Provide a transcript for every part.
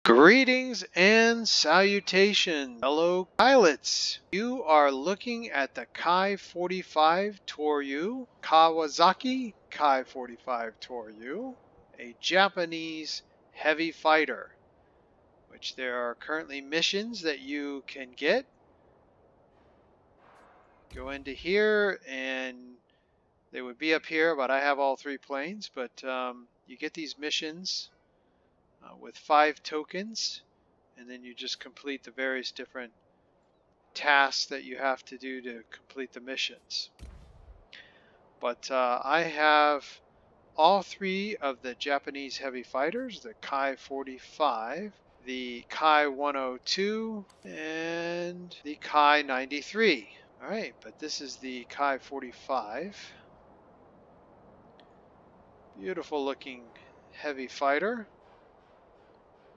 Greetings and salutations, fellow pilots. You are looking at the Ki-45 Toryu, Kawasaki Ki-45 Toryu, a Japanese heavy fighter, which there are currently missions that you can get. Go into here and they would be up here, but I have all three planes, but you get these missions with 5 tokens. And then you just complete the various different tasks that you have to do to complete the missions. But I have all 3 of the Japanese heavy fighters, the Ki-45, the Ki-102, and the Ki-93. Alright, but this is the Ki-45. Beautiful looking heavy fighter.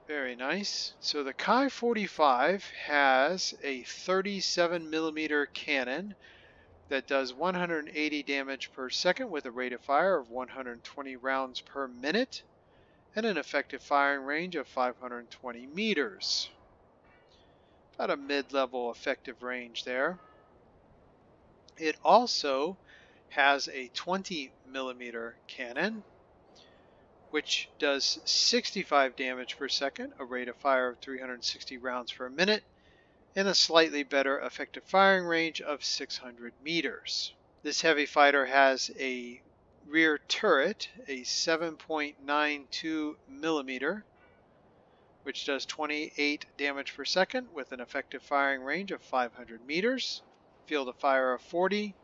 Very nice. So the Ki-45 has a 37mm cannon that does 180 damage per second with a rate of fire of 120 rounds per minute and an effective firing range of 520 meters. About a mid-level effective range there. It also has a 20mm cannon, which does 65 damage per second, a rate of fire of 360 rounds per minute, and a slightly better effective firing range of 600 meters. This heavy fighter has a rear turret, a 7.92mm, which does 28 damage per second with an effective firing range of 500 meters, field of fire of 40,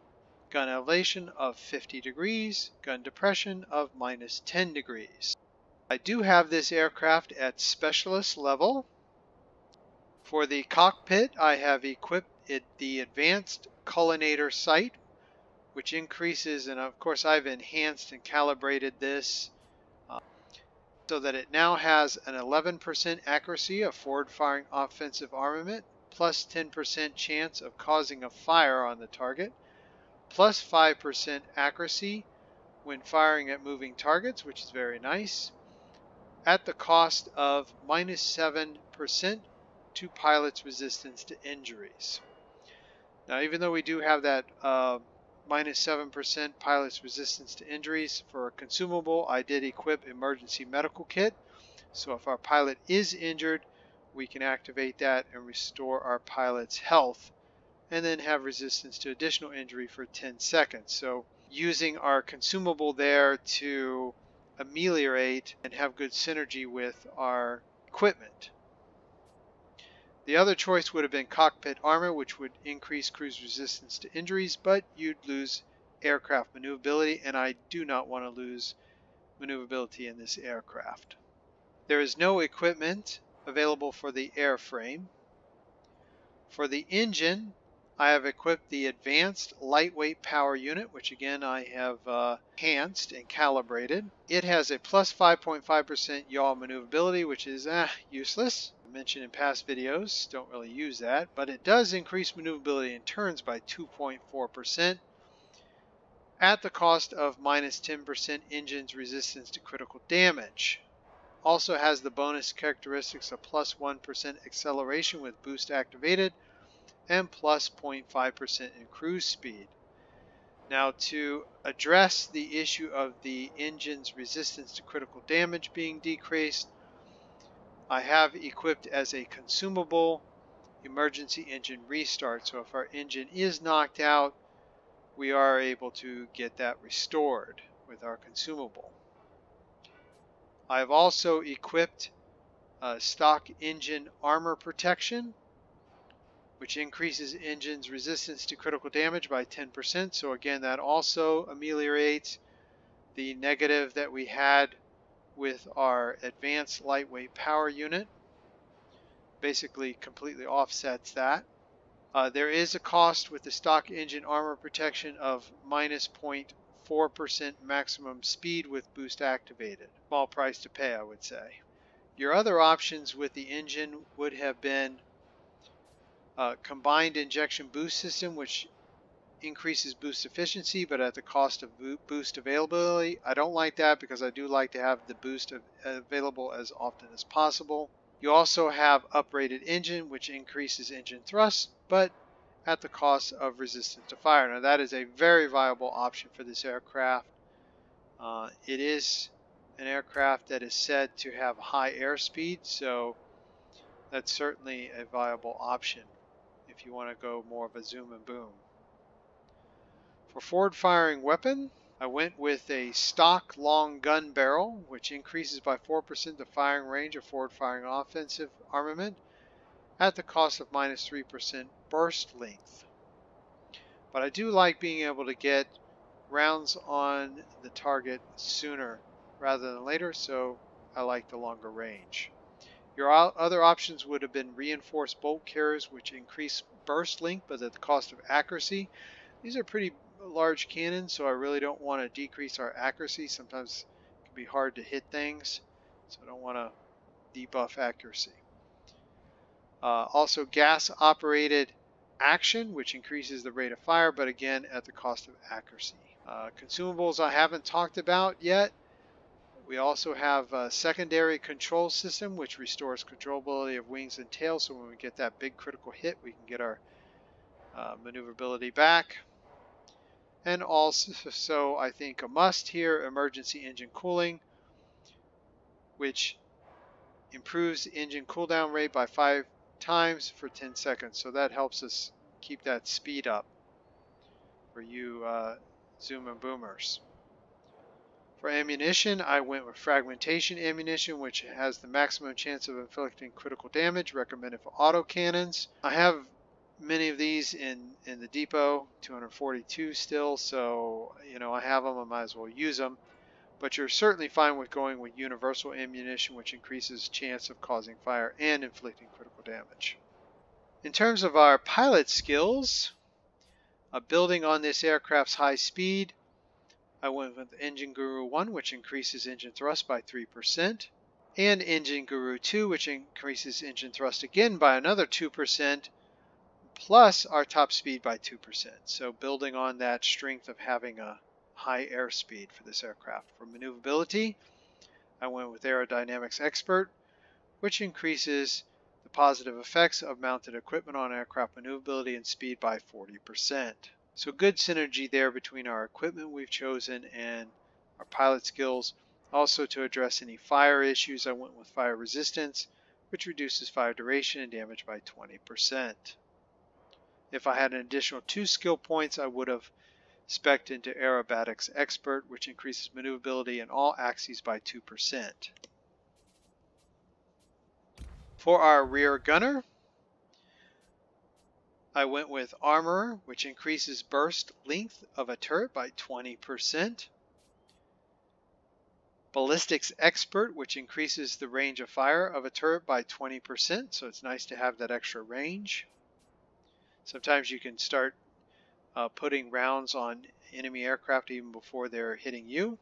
gun elevation of 50 degrees, gun depression of -10 degrees. I do have this aircraft at specialist level. For the cockpit, I have equipped the advanced cullinator sight, which increases, and of course I've enhanced and calibrated this so that it now has an 11% accuracy of forward-firing offensive armament, plus 10% chance of causing a fire on the target, plus 5% accuracy when firing at moving targets, which is very nice, at the cost of -7% to pilot's resistance to injuries. Now, even though we do have that -7% pilot's resistance to injuries for a consumable, I did equip emergency medical kit. So if our pilot is injured, we can activate that and restore our pilot's health, and then have resistance to additional injury for 10 seconds. So using our consumable there to ameliorate and have good synergy with our equipment. The other choice would have been cockpit armor, which would increase cruise resistance to injuries, but you'd lose aircraft maneuverability, and I do not want to lose maneuverability in this aircraft. There is no equipment available for the airframe. For the engine, I have equipped the advanced lightweight power unit, which again I have enhanced and calibrated. It has a plus 5.5% yaw maneuverability, which is useless. I mentioned in past videos, don't really use that, but it does increase maneuverability in turns by 2.4% at the cost of -10% engine's resistance to critical damage. Also has the bonus characteristics of plus 1% acceleration with boost activated and plus 0.5% in cruise speed. Now, to address the issue of the engine's resistance to critical damage being decreased, I have equipped as a consumable emergency engine restart. So if our engine is knocked out, we are able to get that restored with our consumable. I've also equipped stock engine armor protection, which increases engine's resistance to critical damage by 10%. So again, that also ameliorates the negative that we had with our advanced lightweight power unit. Basically completely offsets that. There is a cost with the stock engine armor protection of minus 0.4% maximum speed with boost activated. Small price to pay, I would say. Your other options with the engine would have been combined injection boost system, which increases boost efficiency but at the cost of boost availability. I don't like that because I do like to have the boost available as often as possible. You also have uprated engine, which increases engine thrust, but at the cost of resistance to fire. Now that is a very viable option for this aircraft. It is an aircraft that is said to have high airspeed, so that's certainly a viable option if you want to go more of a zoom and boom. For forward firing weapon, I went with a stock long gun barrel, which increases by 4% the firing range of forward firing offensive armament at the cost of minus 3% burst length. But I do like being able to get rounds on the target sooner rather than later, so I like the longer range. Your other options would have been reinforced bolt carriers, which increase burst length but at the cost of accuracy. These are pretty large cannons, so I really don't want to decrease our accuracy. Sometimes it can be hard to hit things, so I don't want to debuff accuracy. Also gas operated action, which increases the rate of fire, but again at the cost of accuracy. Consumables I haven't talked about yet. We also have a secondary control system, which restores controllability of wings and tail, so when we get that big critical hit, we can get our maneuverability back. And also, I think a must here, emergency engine cooling, which improves the engine cooldown rate by 5 times for 10 seconds. So that helps us keep that speed up for you zoom and boomers. For ammunition, I went with fragmentation ammunition, which has the maximum chance of inflicting critical damage, recommended for autocannons. I have many of these in the depot, 242 still, so I have them, I might as well use them. But you're certainly fine with going with universal ammunition, which increases chance of causing fire and inflicting critical damage. In terms of our pilot skills, building on this aircraft's high speed, I went with Engine Guru 1, which increases engine thrust by 3%, and Engine Guru 2, which increases engine thrust again by another 2%, plus our top speed by 2%. So building on that strength of having a high airspeed for this aircraft. For maneuverability, I went with Aerodynamics Expert, which increases the positive effects of mounted equipment on aircraft maneuverability and speed by 40%. So good synergy there between our equipment we've chosen and our pilot skills. Also, to address any fire issues, I went with Fire Resistance, which reduces fire duration and damage by 20%. If I had an additional 2 skill points, I would have spec'd into Aerobatics Expert, which increases maneuverability in all axes by 2%. For our rear gunner, I went with Armorer, which increases burst length of a turret by 20%. Ballistics Expert, which increases the range of fire of a turret by 20%, so it's nice to have that extra range. Sometimes you can start putting rounds on enemy aircraft even before they're hitting you.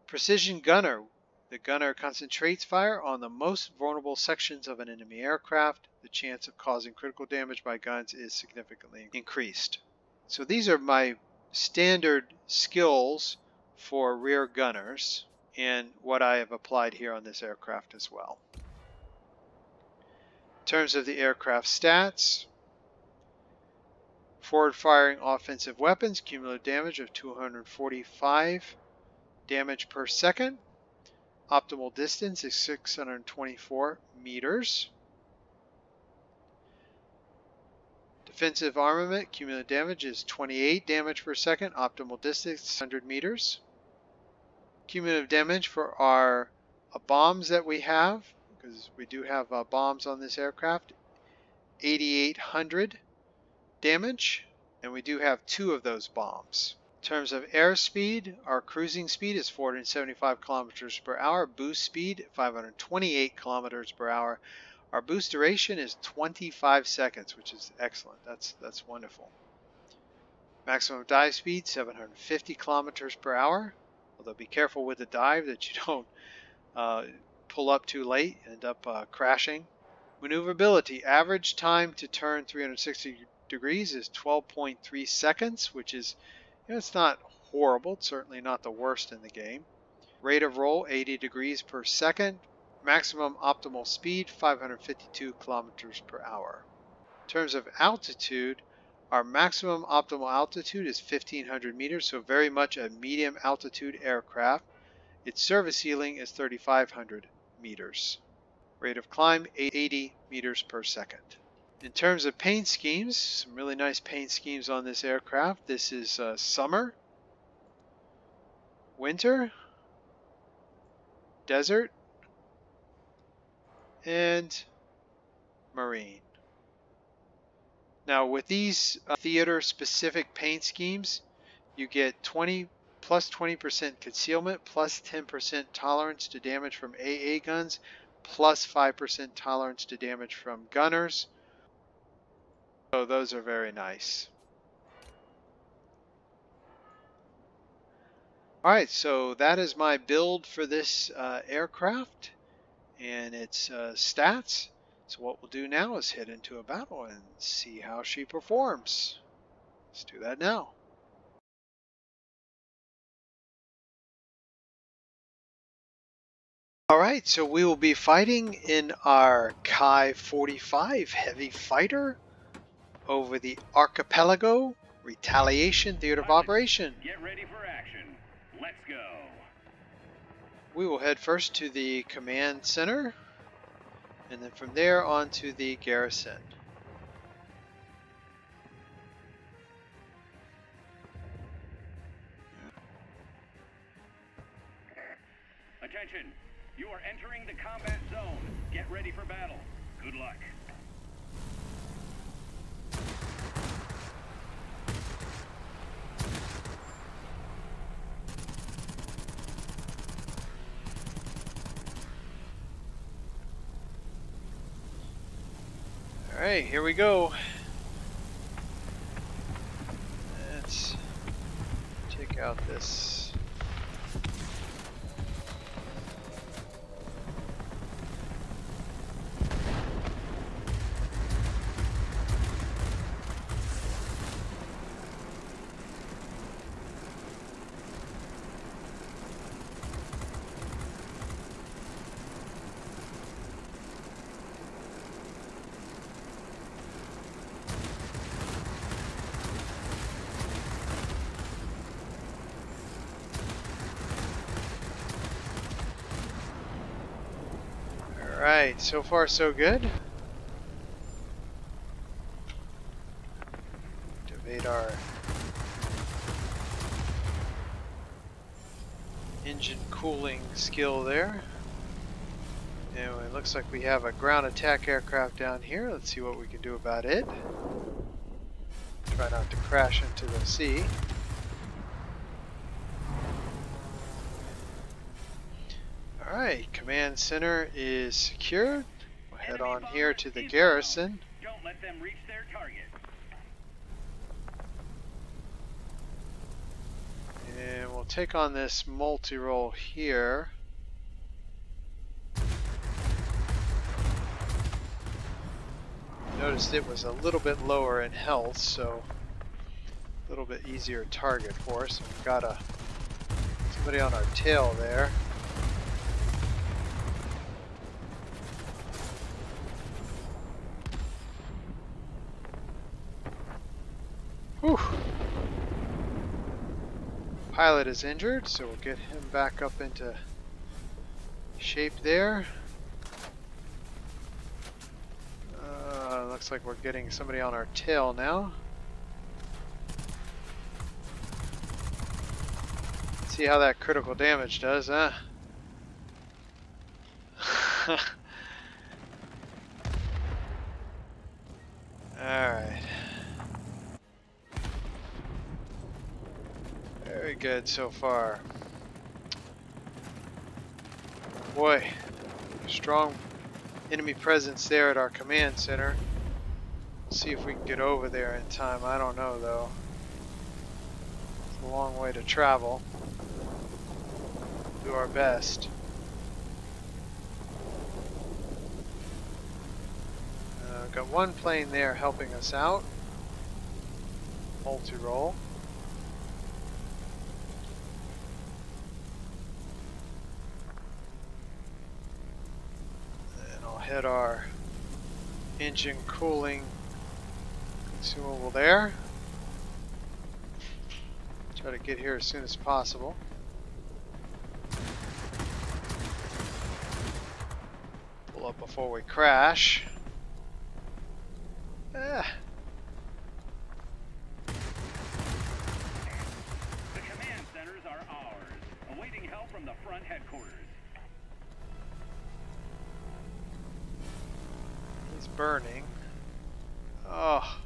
Precision Gunner. The gunner concentrates fire on the most vulnerable sections of an enemy aircraft. The chance of causing critical damage by guns is significantly increased. So these are my standard skills for rear gunners and what I have applied here on this aircraft as well. In terms of the aircraft stats, forward firing offensive weapons, cumulative damage of 245 damage per second. Optimal distance is 624 meters. Defensive armament, cumulative damage is 28 damage per second. Optimal distance 100 meters. Cumulative damage for our bombs that we have, because we do have bombs on this aircraft, 8,800 damage, and we do have 2 of those bombs. In terms of airspeed, our cruising speed is 475 kilometers per hour, boost speed 528 kilometers per hour. Our boost duration is 25 seconds, which is excellent. That's wonderful. Maximum dive speed 750 kilometers per hour. Although be careful with the dive that you don't pull up too late, end up crashing. Maneuverability, average time to turn 360 degrees is 12.3 seconds, which is, it's not horrible. It's certainly not the worst in the game. Rate of roll, 80 degrees per second. Maximum optimal speed, 552 kilometers per hour. In terms of altitude, our maximum optimal altitude is 1,500 meters, so very much a medium altitude aircraft. Its service ceiling is 3,500 meters. Rate of climb, 80 meters per second. In terms of paint schemes, some really nice paint schemes on this aircraft. This is summer, winter, desert, and marine. Now with these theater specific paint schemes, you get 20 plus 20% concealment, plus 10% tolerance to damage from AA guns, plus 5% tolerance to damage from gunners. So those are very nice. Alright, so that is my build for this aircraft and its stats. So what we'll do now is head into a battle and see how she performs. Let's do that now. Alright, so we will be fighting in our Ki-45 heavy fighter over the Archipelago Retaliation Theater of Operation. Get ready for action. Let's go. We will head first to the command center, and then from there on to the garrison. Attention! You are entering the combat zone. Get ready for battle. Good luck. Alright, here we go. Let's take out this. Alright, so far so good. Activate our engine cooling skill there. And it looks like we have a ground attack aircraft down here. Let's see what we can do about it. Try not to crash into the sea. Alright, command center is secured. We'll head on here to the garrison. Don't let them reach their target. And we'll take on this multi-role here. Noticed it was a little bit lower in health, so a little bit easier target for us. We've got somebody on our tail there. Whew. Pilot is injured, so we'll get him back up into shape there. Looks like we're getting somebody on our tail now. See how that critical damage does, huh? Alright. Very good so far. Boy, strong enemy presence there at our command center. See if we can get over there in time. I don't know though. It's a long way to travel. Do our best. We've got one plane there helping us out. Multi-roll. And I'll hit our engine cooling consumable there. Try to get here as soon as possible. Pull up before we crash. The command centers are ours, awaiting help from the front headquarters. He's burning. Oh,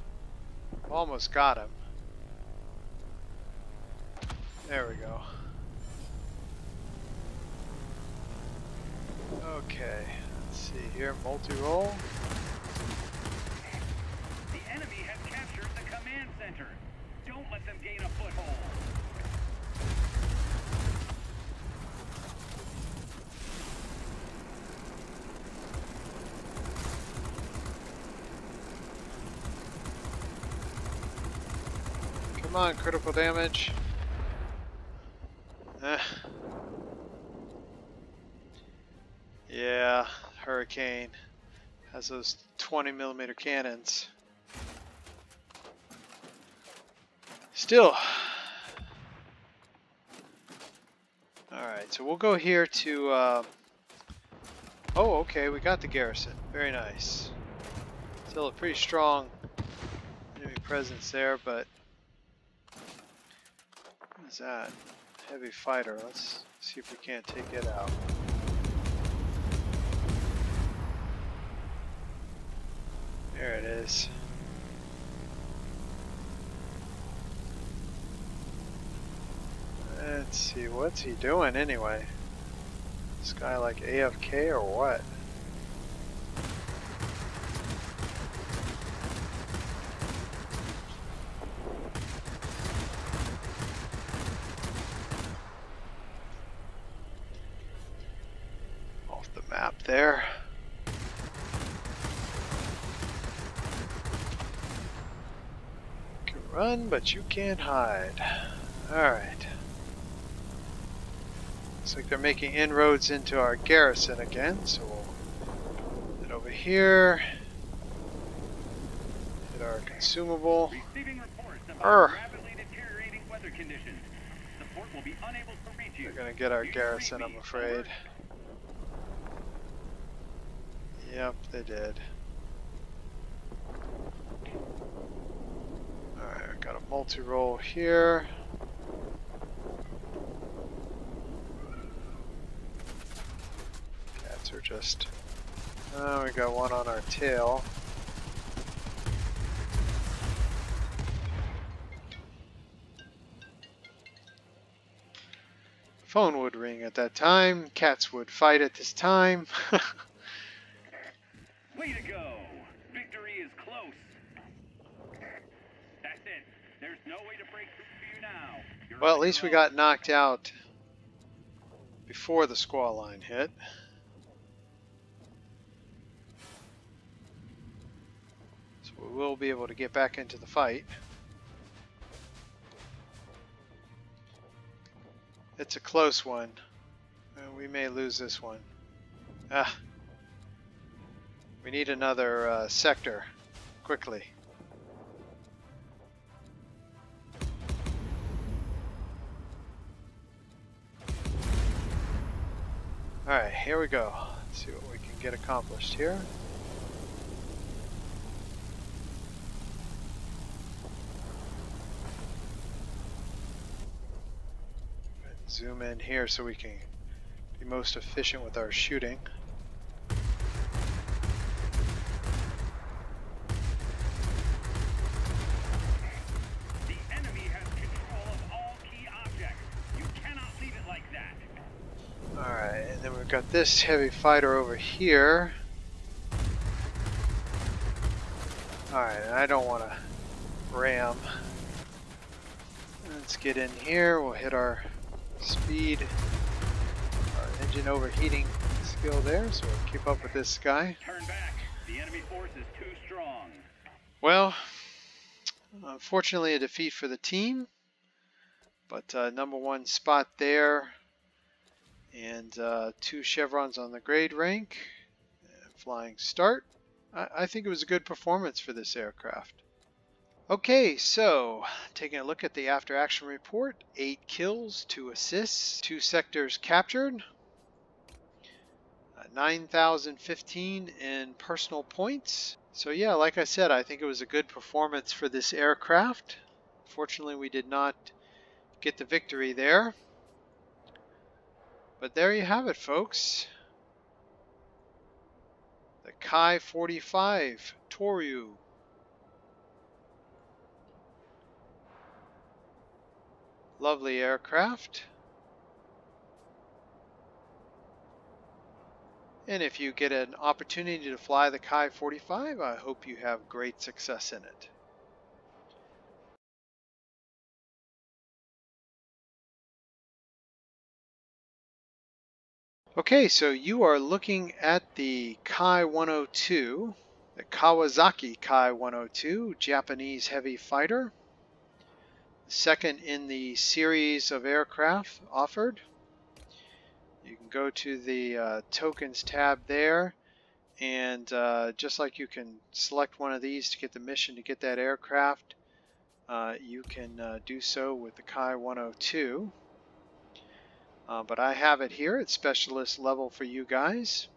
almost got him. There we go. Okay, let's see here, multi-roll. The enemy has captured the command center. Don't let them gain a foothold. Come on, critical damage. Yeah, Hurricane has those 20mm cannons. Still. Alright, so we'll go here to... oh, okay, we got the garrison. Very nice. Still a pretty strong enemy presence there, but... What is that? Heavy fighter. Let's see if we can't take it out. There it is. Let's see, what's he doing anyway? This guy like AFK or what? Off the map there. You can run, but you can't hide. Alright. Looks like they're making inroads into our garrison again, so we'll head over here. Hit our consumable. Receiving reports about rapidly deteriorating weather conditions. The port will be unable to reach you. They're gonna get our garrison, I'm afraid. Yep, they did. Alright, I got a multi-roll here. Cats are just... Oh, we got one on our tail. Phone would ring at that time. Cats would fight at this time. Way to go! Victory is close. That's it. There's no way to break through for you now. Well, at least we got knocked out before the squall line hit. So we will be able to get back into the fight. It's a close one. We may lose this one. We need another sector, quickly. Alright, here we go. Let's see what we can get accomplished here. Zoom in here so we can be most efficient with our shooting. The enemy has control of all key objects. You cannot leave it like that. Alright, and then we've got this heavy fighter over here. Alright, I don't want to ram. Let's get in here. We'll hit our speed, our engine overheating skill there, so we'll keep up with this guy. Turn back. The enemy force is too strong. Well, unfortunately a defeat for the team, but number one spot there, and 2 chevrons on the grade rank, and flying start. I think it was a good performance for this aircraft. Okay, so taking a look at the after action report, 8 kills, 2 assists, 2 sectors captured, 9,015 in personal points. So yeah, like I said, I think it was a good performance for this aircraft. Fortunately, we did not get the victory there. But there you have it, folks. The Ki-45 Toryu. Lovely aircraft. And if you get an opportunity to fly the Ki-45, I hope you have great success in it. Okay, so you are looking at the Ki-102, the Kawasaki Ki-102, Japanese heavy fighter. Second in the series of aircraft offered. You can go to the tokens tab there, and just like you can select one of these to get the mission to get that aircraft, you can do so with the Ki-102. But I have it here at specialist level for you guys,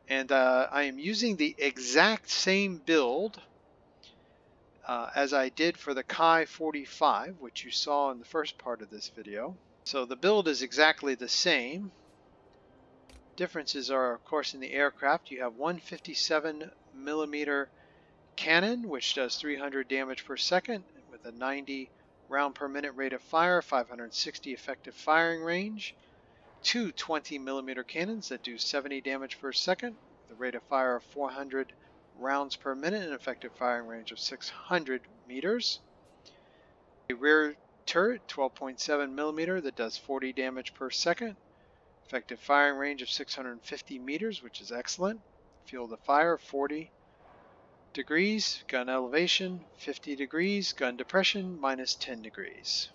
and I am using the exact same build as I did for the Ki-45, which you saw in the first part of this video. So the build is exactly the same. Differences are, of course, in the aircraft. You have 157mm cannon, which does 300 damage per second with a 90 round per minute rate of fire, 560 effective firing range. 2 20mm cannons that do 70 damage per second with a rate of fire of 400 rounds per minute and effective firing range of 600 meters. A rear turret, 12.7mm, that does 40 damage per second. Effective firing range of 650 meters, which is excellent. Field of fire, 40 degrees. Gun elevation, 50 degrees. Gun depression, minus 10 degrees.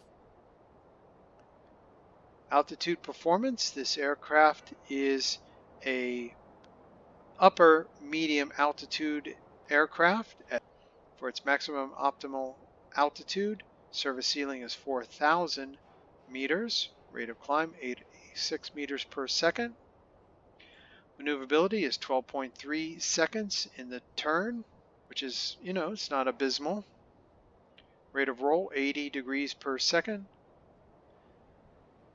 Altitude performance. This aircraft is a upper medium altitude aircraft. For its maximum optimal altitude, service ceiling is 4,000 meters. Rate of climb, 86 meters per second. Maneuverability is 12.3 seconds in the turn, which is, it's not abysmal. Rate of roll, 80 degrees per second.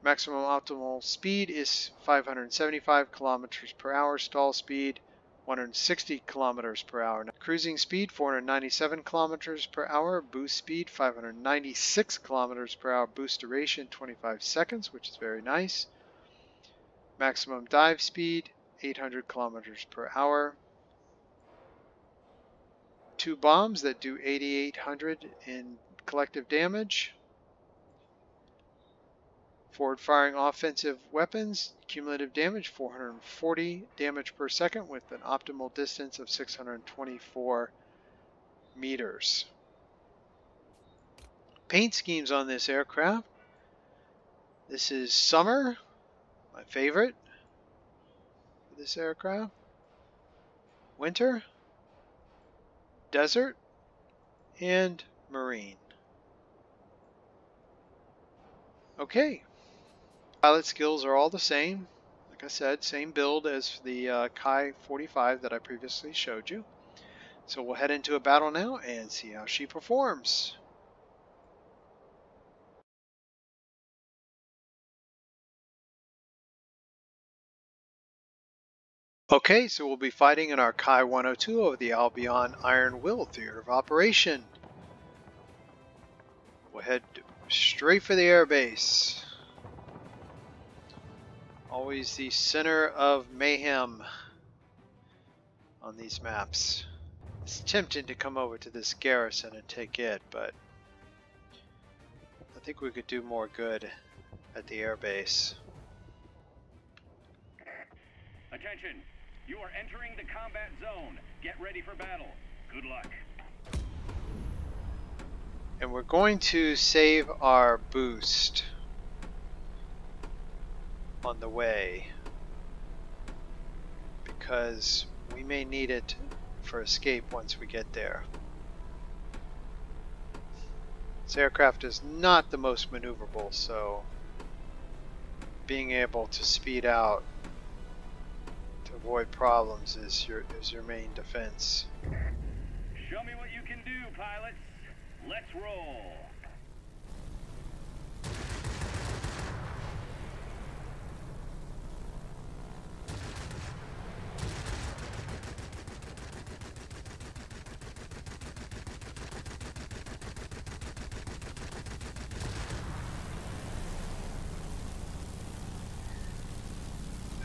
Maximum optimal speed is 575 kilometers per hour. Stall speed, 160 kilometers per hour. Cruising speed, 497 kilometers per hour. Boost speed, 596 kilometers per hour. Boost duration, 25 seconds, which is very nice. Maximum dive speed, 800 kilometers per hour. 2 bombs that do 8,800 in collective damage. Forward firing offensive weapons, cumulative damage 440 damage per second with an optimal distance of 624 meters. Paint schemes on this aircraft. This is summer, my favorite for this aircraft. Winter, desert, and marine. Okay. Pilot skills are all the same. Like I said, same build as the Ki-45 that I previously showed you. So we'll head into a battle now and see how she performs. Okay, so we'll be fighting in our Ki-102 over the Albion Iron Will theater of operation. We'll head straight for the airbase. Always the center of mayhem on these maps. It's tempting to come over to this garrison and take it, but I think we could do more good at the airbase. Attention! You are entering the combat zone. Get ready for battle. Good luck. And we're going to save our boost on the way, because we may need it for escape once we get there. This aircraft is not the most maneuverable, so being able to speed out to avoid problems is your main defense. Show me what you can do, pilots. Let's roll.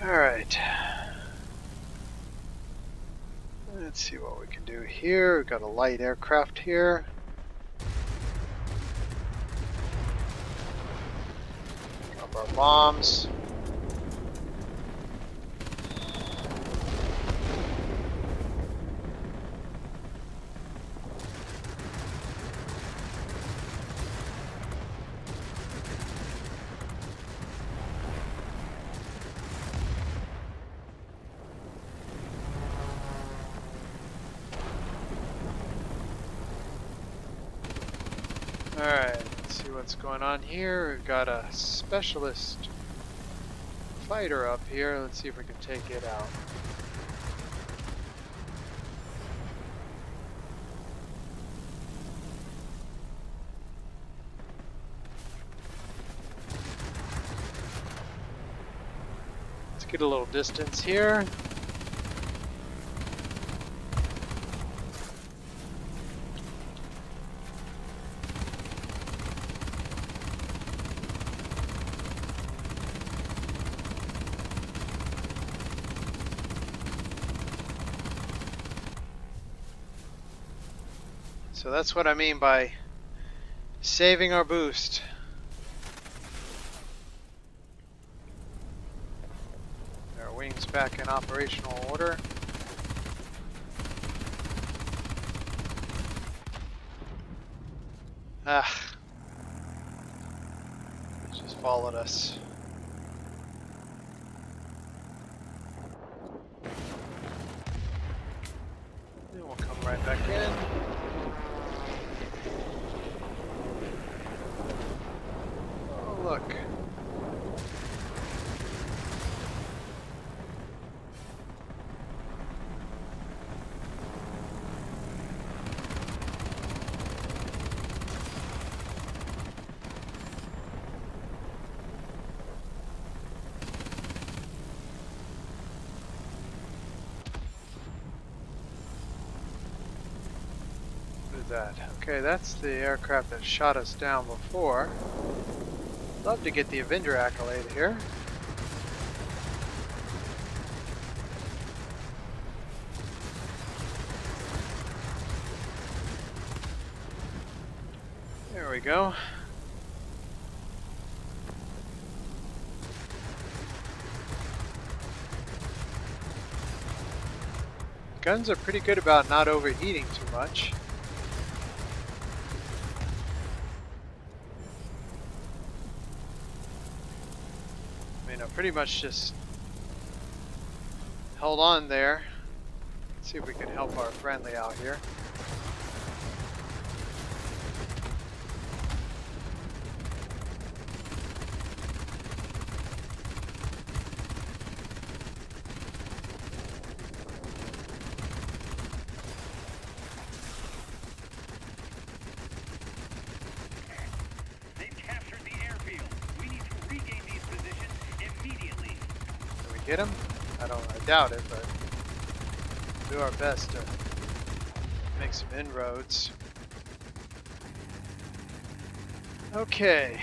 Alright. Let's see what we can do here. We've got a light aircraft here. Drop our bombs. Alright, let's see what's going on here. We've got a specialist fighter up here. Let's see if we can take it out. Let's get a little distance here. So that's what I mean by saving our boost. Our wings back in operational order. Ah, it just followed us. Then we'll come right back in. Look. What is that? Okay, that's the aircraft that shot us down before. Love to get the Avenger accolade here. There we go. Guns are pretty good about not overheating too much. Pretty much just held on there. Let's see if we can help our friendly out here. Get him? I doubt it, but we'll do our best to make some inroads. Okay.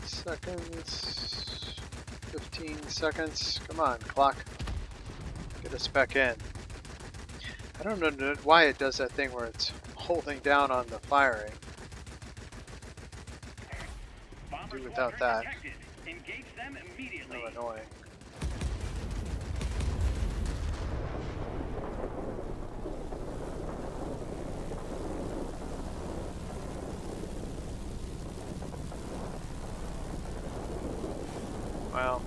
seconds. 15 seconds. Come on, clock. Get us back in. I don't know why it does that thing where it's holding down on the firing. Do without that. Engage them immediately. So annoying. Well,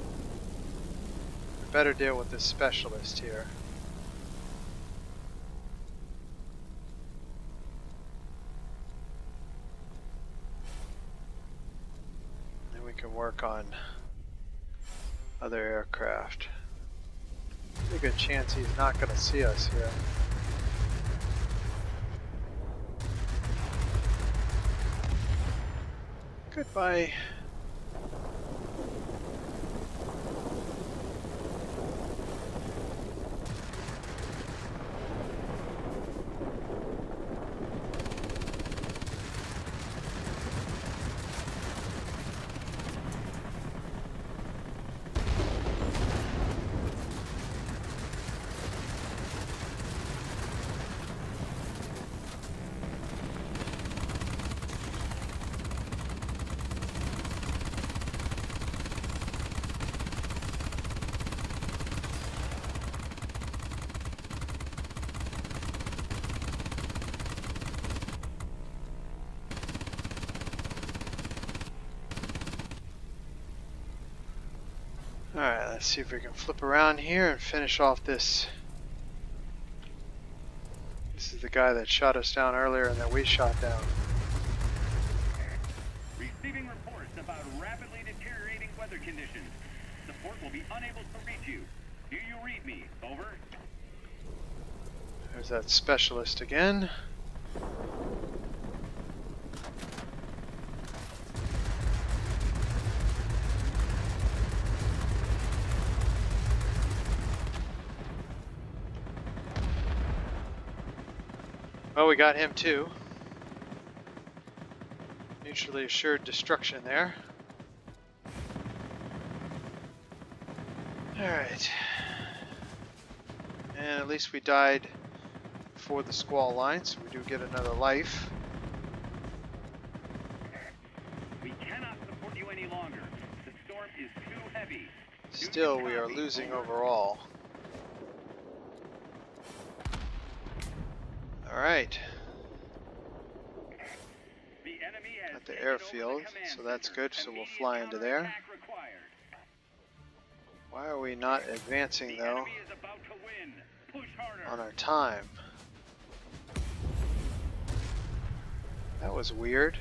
we better deal with this specialist here. Then we can work on other aircraft. Pretty good chance he's not going to see us here. Goodbye. Alright, let's see if we can flip around here and finish off this. This is the guy that shot us down earlier and that we shot down. Receiving reports about rapidly deteriorating weather conditions. Support will be unable to reach you. Do you read me? Over. There's that specialist again. Oh, we got him too. Mutually assured destruction there. Alright. And at least we died before the squall line, so we do get another life. We cannot support you any longer. The storm is too heavy. Still, we are losing overall. Alright. At the airfield, so that's good, so we'll fly into there. Why are we not advancing though on our time? That was weird.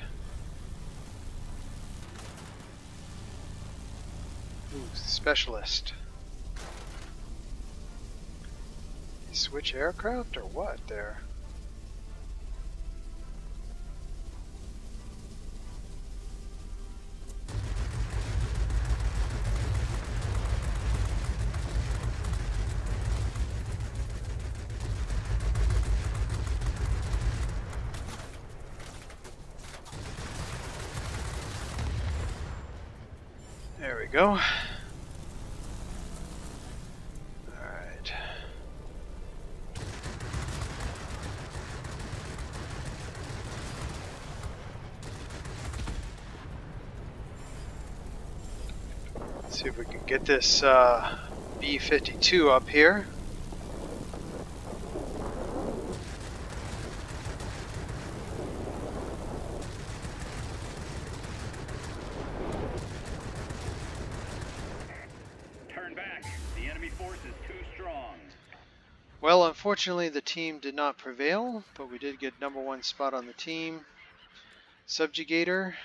Ooh, specialist. Switch aircraft or what there? There we go. Alright. Let's see if we can get this B-52 up here. Well, unfortunately the team did not prevail, but we did get #1 spot on the team. Subjugator,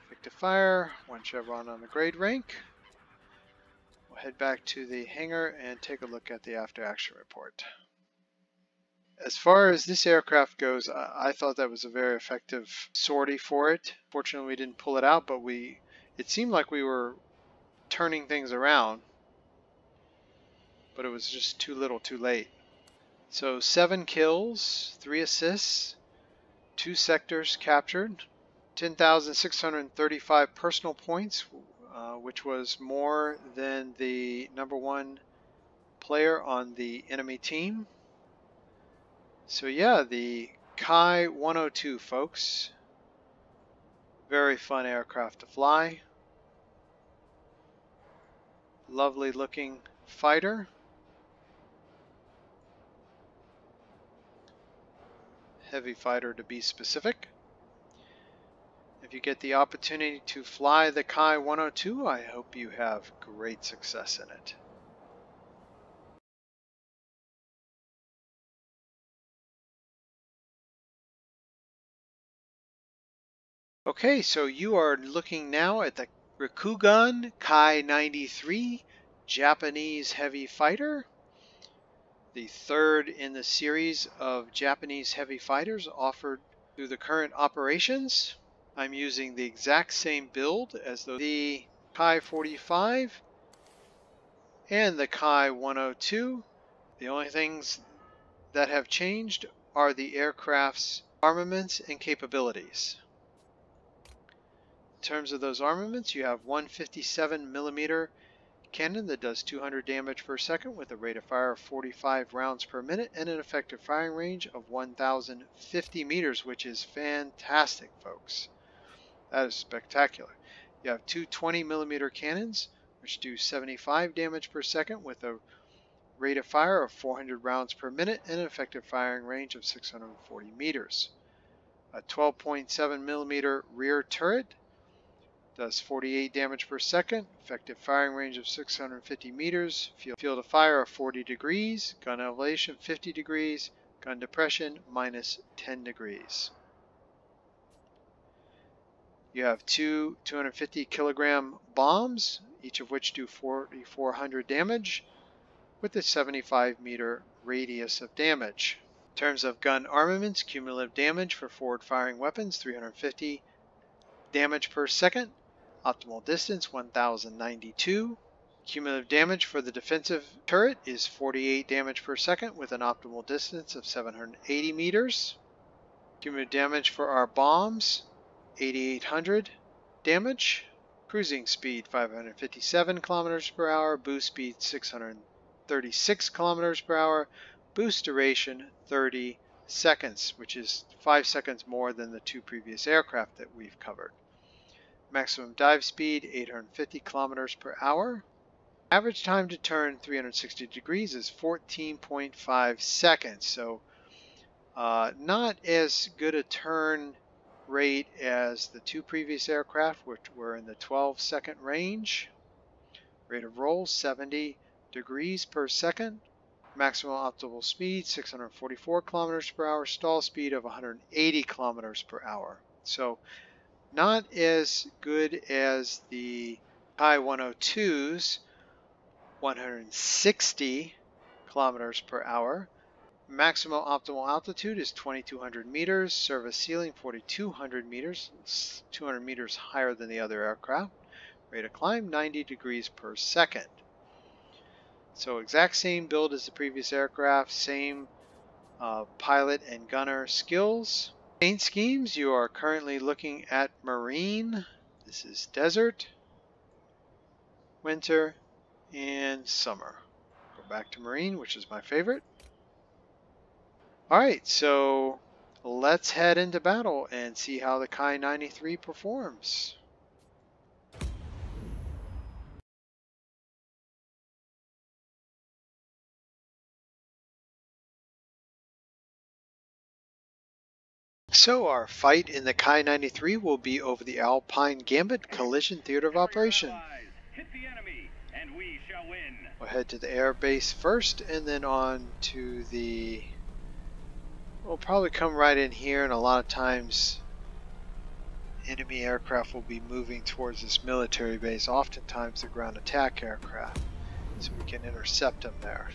effective fire, 1 chevron on the grade rank. We'll head back to the hangar and take a look at the after action report. As far as this aircraft goes, I thought that was a very effective sortie for it. Fortunately we didn't pull it out, but it seemed like we were turning things around. But it was just too little too late. So 7 kills, 3 assists, 2 sectors captured. 10,635 personal points, which was more than the #1 player on the enemy team. So yeah, the Ki-102, folks. Very fun aircraft to fly. Lovely looking fighter. Heavy fighter to be specific. If you get the opportunity to fly the Ki-102, I hope you have great success in it. Okay, so you are looking now at the Rikugun Ki-93 Japanese heavy fighter, the third in the series of Japanese heavy fighters offered through the current operations. I'm using the exact same build as the Ki-45 and the Ki-102. The only things that have changed are the aircraft's armaments and capabilities. In terms of those armaments, you have 157mm cannon that does 200 damage per second with a rate of fire of 45 rounds per minute and an effective firing range of 1,050 meters, which is fantastic, folks. That is spectacular. You have two 20mm cannons, which do 75 damage per second with a rate of fire of 400 rounds per minute and an effective firing range of 640 meters. A 12.7mm rear turret does 48 damage per second, effective firing range of 650 meters, field of fire of 40 degrees, gun elevation 50 degrees, gun depression minus 10 degrees. You have two 250 kilogram bombs, each of which do 4,400 damage, with a 75 meter radius of damage. In terms of gun armaments, cumulative damage for forward firing weapons 350 damage per second, optimal distance 1092. Cumulative damage for the defensive turret is 48 damage per second with an optimal distance of 780 meters. Cumulative damage for our bombs 8800 damage. Cruising speed 557 kilometers per hour, boost speed 636 kilometers per hour, boost duration 30 seconds, which is 5 seconds more than the two previous aircraft that we've covered. Maximum dive speed 850 kilometers per hour. Average time to turn 360 degrees is 14.5 seconds. So not as good a turn rate as the two previous aircraft, which were in the 12-second range. Rate of roll 70 degrees per second. Maximum optimal speed 644 kilometers per hour. Stall speed of 180 kilometers per hour. So not as good as the Ki-102's 160 kilometers per hour. Maximum optimal altitude is 2,200 meters. Service ceiling 4,200 meters. It's 200 meters higher than the other aircraft. Rate of climb 90 degrees per second. So exact same build as the previous aircraft. Same pilot and gunner skills. Paint schemes, you are currently looking at marine. This is desert, winter, and summer. Go back to marine, which is my favorite. Alright, so let's head into battle and see how the Ki-93 performs. So our fight in the Ki-93 will be over the Alpine Gambit Collision Theater of Operation. Hit the enemy, and we shall win. We'll head to the air base first and then on to the... We'll probably come right in here, and a lot of times enemy aircraft will be moving towards this military base. Oftentimes they're ground attack aircraft, so we can intercept them there.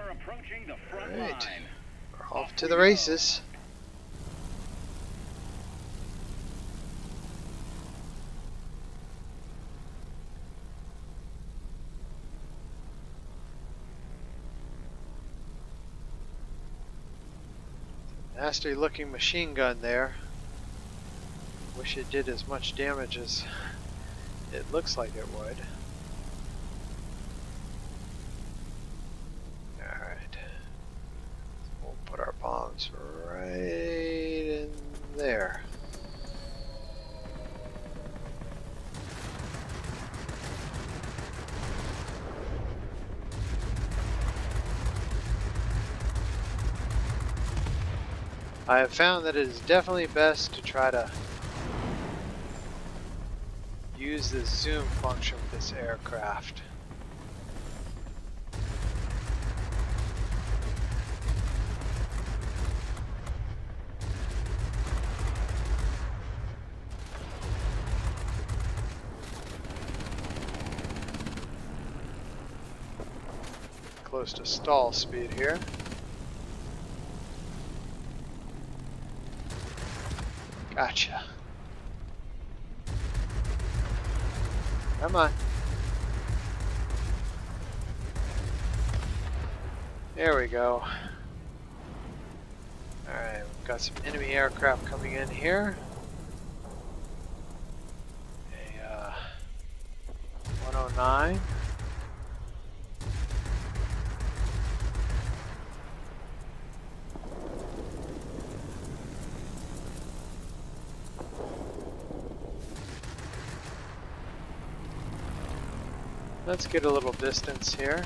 are approaching the front All right. line. We're off to the races. Nasty looking machine gun there. Wish it did as much damage as it looks like it would. Alright. We'll put our bombs right in there. I have found that it is definitely best to try to use the zoom function with this aircraft. Close to stall speed here. Gotcha. Come on. There we go. Alright, we've got some enemy aircraft coming in here. A 109. Let's get a little distance here.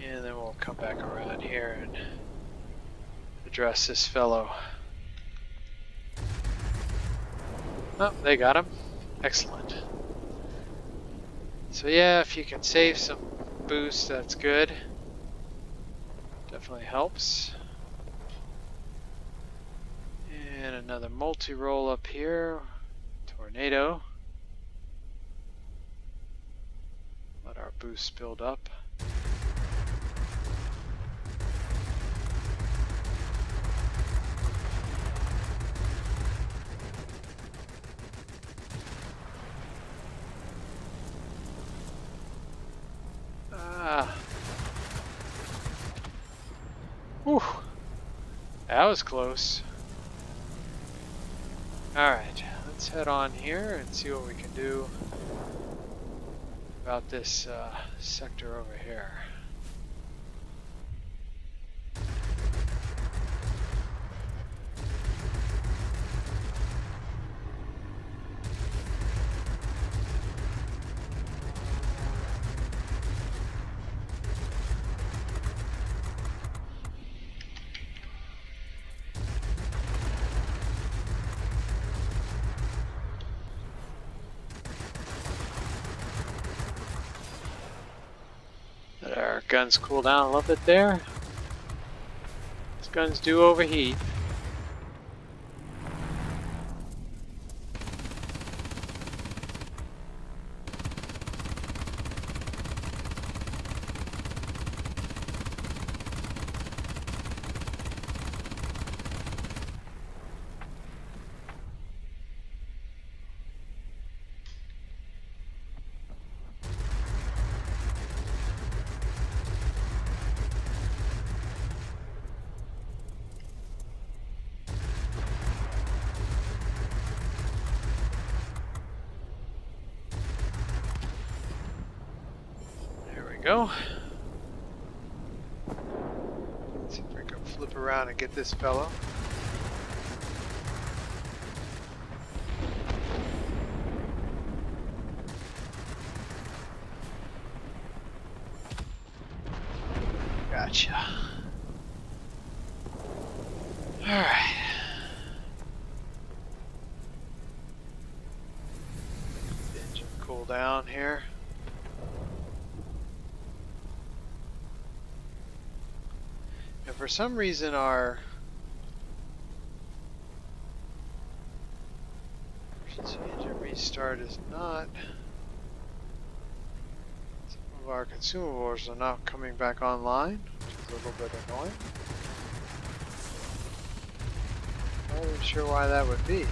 And then we'll come back around here and address this fellow. Oh, they got him. Excellent. So yeah, if you can save some boost, that's good. Definitely helps. And another multi-roll up here. Tornado. Let our boost build up. Whew. That was close. Alright, let's head on here and see what we can do about this sector over here. Let our guns cool down a little bit there. These guns do overheat. Go. Let's see if I can flip around and get this fellow. Gotcha. All right. Engine cool down here. For some reason our So engine restart is not. Some of our consumables are not coming back online, which is a little bit annoying. Not even sure why that would be.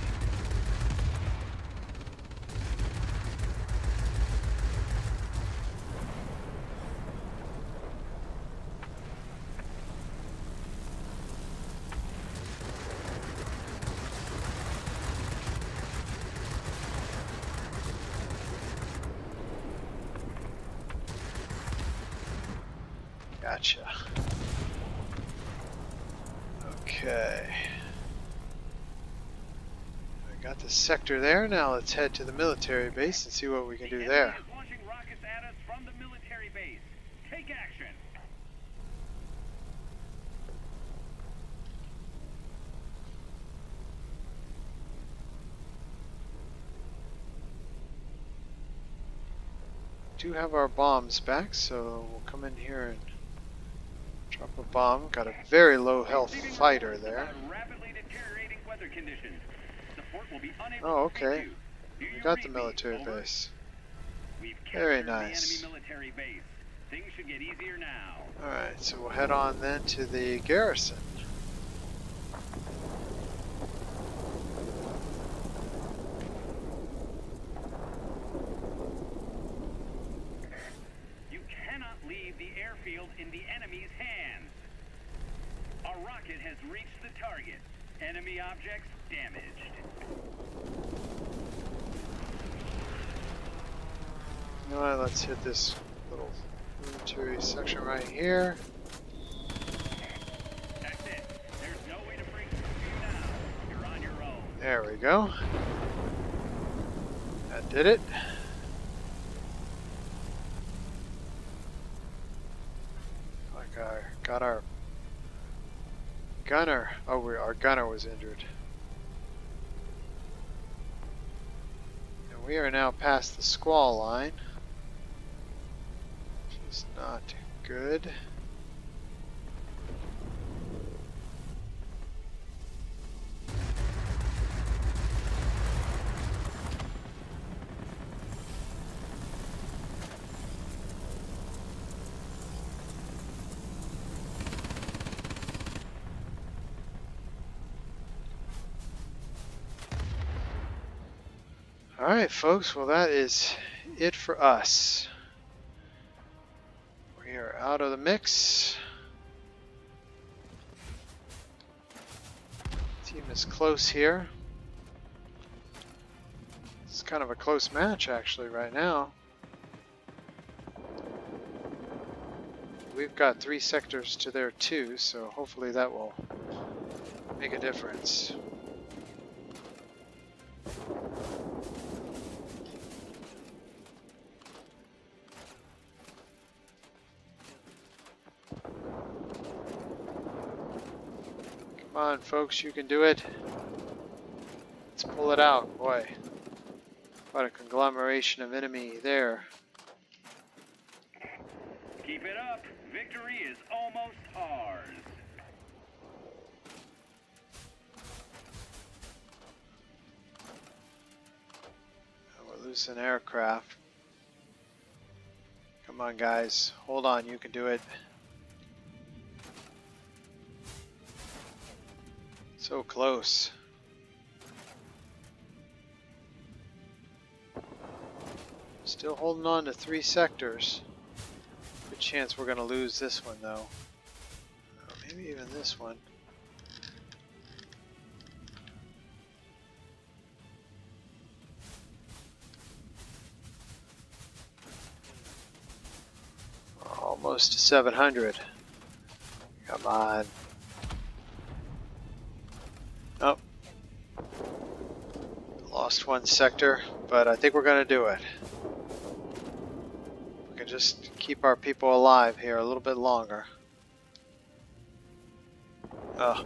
Gotcha. Okay. I got the sector there. Now let's head to the military base and see what we can do there. The enemy is launching rockets at us from the military base. Take action. Do have our bombs back, so we'll come in here and drop a bomb. Got a very low health fighter there. Rapidly deteriorating weather conditions. Support will be unable Oh, to reach okay. you. We got the military base. We've Very captured nice. the enemy military base. Things should get easier now. Alright, so we'll head on then to the garrison. You cannot leave the airfield in the enemy's hands. A rocket has reached the target. Enemy objects damaged. You know what, let's hit this little military section right here. That's it. There's no way to break through you now. You're on your own. There we go. That did it. Like got our Gunnar. Oh, our Gunnar was injured. And we are now past the squall line, which is not good. Alright folks, well that is it for us. We are out of the mix. Team is close here. It's kind of a close match actually right now. We've got 3 sectors to their 2, so hopefully that will make a difference. Come on, folks, you can do it. Let's pull it out. Boy, quite a conglomeration of enemy there. Keep it up. Victory is almost ours. We're losing aircraft. Come on, guys. Hold on, you can do it. So close. Still holding on to 3 sectors. Good chance we're going to lose this one though. Maybe even this one. Almost to 700. Come on. Oh. Lost 1 sector, but I think we're going to do it. We can just keep our people alive here a little bit longer. Oh,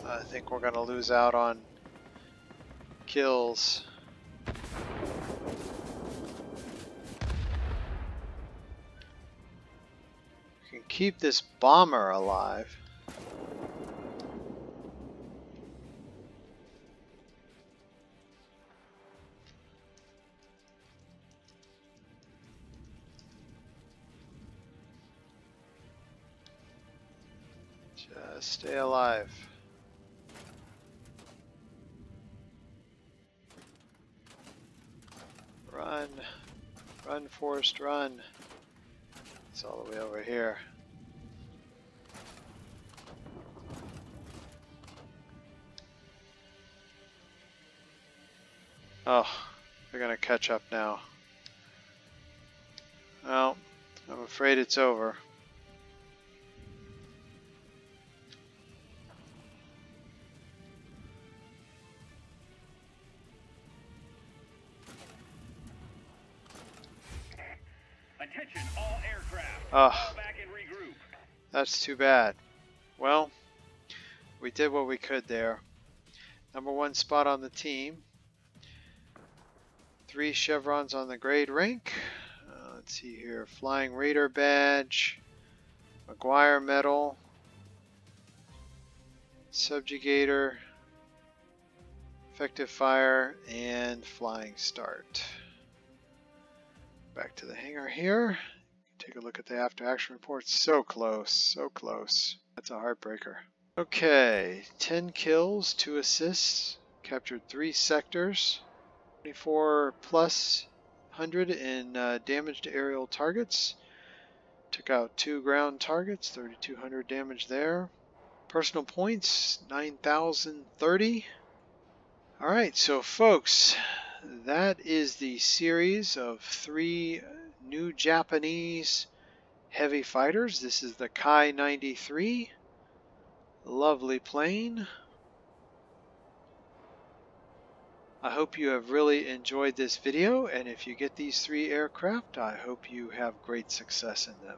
I think we're going to lose out on kills. We can keep this bomber alive. Just stay alive. Run. Run, Forrest, run. It's all the way over here. Oh, they're gonna catch up now. Well, I'm afraid it's over. Attention, all aircraft. Oh, Fall back and regroup. that's too bad. Well, we did what we could there. #1 spot on the team. 3 chevrons on the grade rank. Let's see here. Flying Raider badge. McGuire medal. Subjugator. Effective fire. And flying start. Back to the hangar here. Take a look at the after action report. So close. So close. That's a heartbreaker. Okay. 10 kills, 2 assists. Captured 3 sectors. 24 plus 100 in damage to aerial targets. Took out 2 ground targets, 3,200 damage there. Personal points, 9,030. Alright, so folks, that is the series of 3 new Japanese heavy fighters. This is the Ki-93. Lovely plane. I hope you have really enjoyed this video, and if you get these 3 aircraft, I hope you have great success in them.